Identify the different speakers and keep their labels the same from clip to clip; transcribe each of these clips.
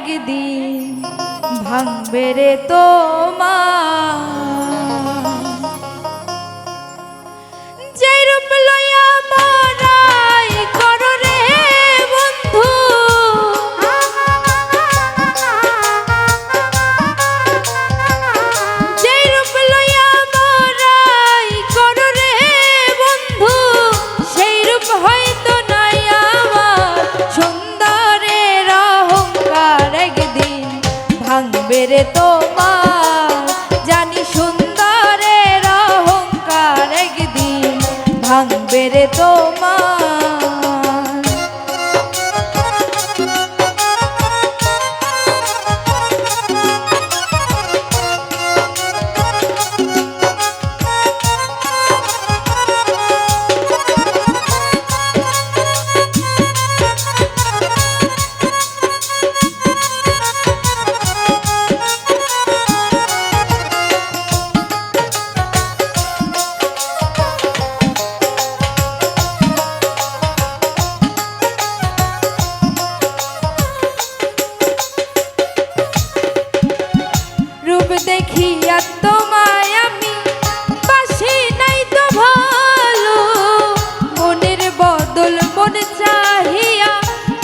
Speaker 1: একদিন ভাঙবে রে তোমার যে রূপ লইয়া মরাই করো রে বন্ধু যে রূপ লইয়া মরাই করো রে বন্ধু সেই রূপ হয়তো নাই আমার সুন্দরের অহংকার একদিন ভাঙবে রে তোমার জানি সুন্দরের অহংকার একদিন ভাঙবে রে তোমার দেখিয়া তোমায় আমি বাসি নাই তো ভালো মনের বদল মন চাহিয়া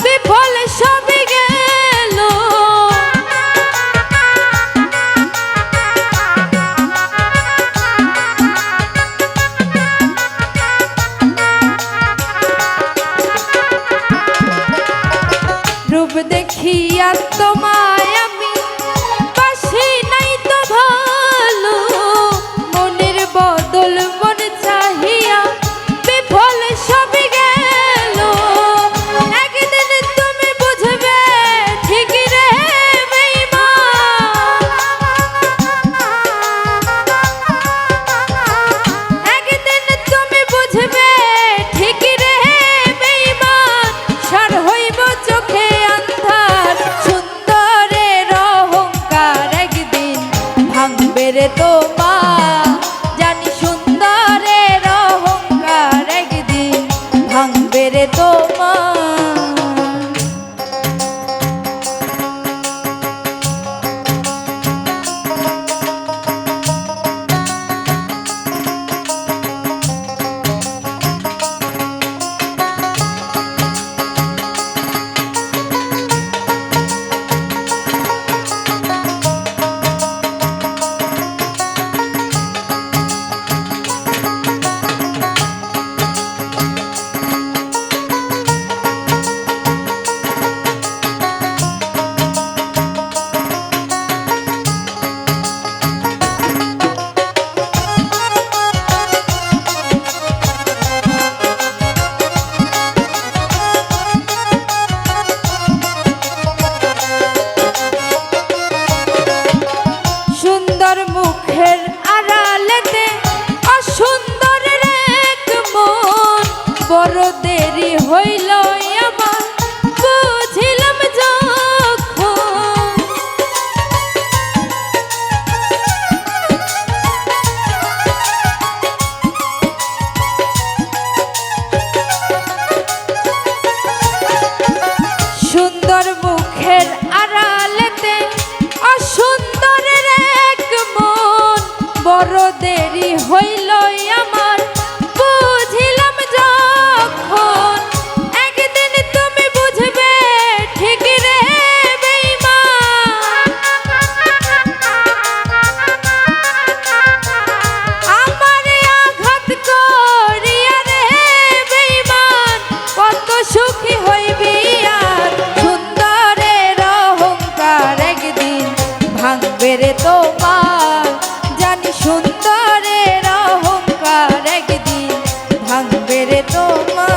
Speaker 1: বিফল সবে গেল রূপ দেখিয়া তোমায় আমি বাসি নাই তো ভালো মনের বদল মন চাহিয়া বিফল সবে গেল একদিন তুমি বুঝবে ঠিক রে বেঈমান একদিন তুমি বুঝবে ঠিক রে বেঈমান সার হইব চোখে আন্ধার সুন্দরের অহংকার একদিন ভাঙবে রে তোমার জানি সুন্দরের অহংকার একদিন ভাঙবে রে তোমার সুন্দর মুখের আড়ালেতে অসুন্দরের এক মন বড় দেরি হইল আমার বুঝিলাম যখন সুন্দর মুখের আড়ালেতে অসুন্দরের এক মন বড় দেরি হইল আমার বুঝিলাম যখন একদিন তুমি বুঝবে ঠিক রে বেঈমান আমারে আঘাত করিয়া রে বেঈমান কত সুখী হইবি আর সুন্দরের অহংকার একদিন ভাঙবে রে তোমার জানি সুন্দরের অহংকার একদিন ভাঙবে রে তোমার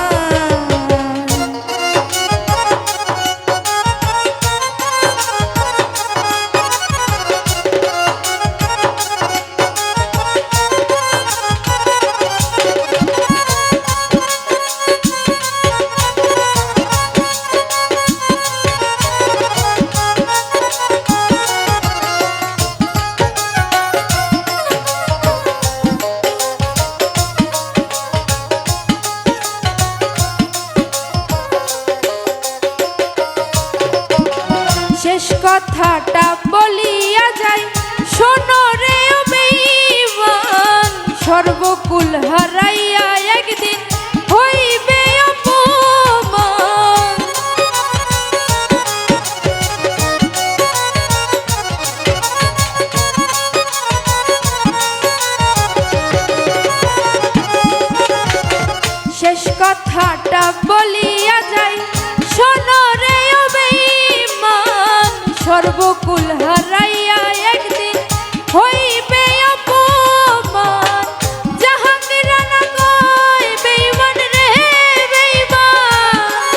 Speaker 1: সর্বকুল হারাইয়া একদিন হইবে অপমান। শেষ কথাটা বলিয়া যাই, শোনো রে ও বেঈমান, সর্বকুল হারাইয়া একদিন হইবে অপমান। জাহাঙ্গীর রানা কয় বেঈমান রে বেঈমান,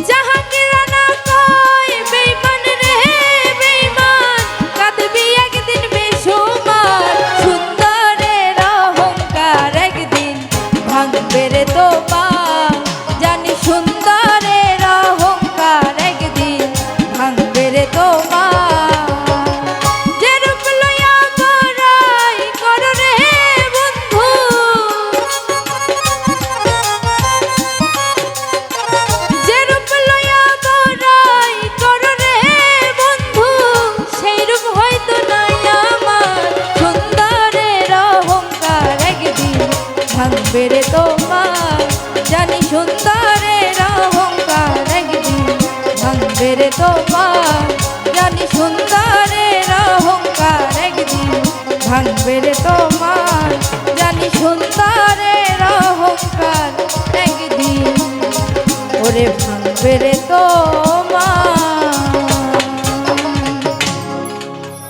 Speaker 1: জাহাঙ্গীর রানা কয় বেঈমান রে বেঈমান, কাঁদবি একদিন বেসুমার। সুন্দরের অহংকার একদিন ভাঙবে রে তোমার, জানি সুন্দরের অহংকার একদিন ভাঙবে রে তোমার। যে রূপ লইয়া বড়াই করো রে বন্ধু, যে রূপ লইয়া বড়াই করো রে বন্ধু, সেই রূপ হয়তো নাই আমার। সুন্দরের অহংকার একদিন ভাঙবে রে তোমার, জানি সুন্দরের অহংকার একদিন ভাঙবে রে তোমার, জানি সুন্দরের অহংকার একদিন ভাঙবে রে তোমার, জানি সুন্দরের অহংকার একদিন ওরে ভাঙবে রে তোমার।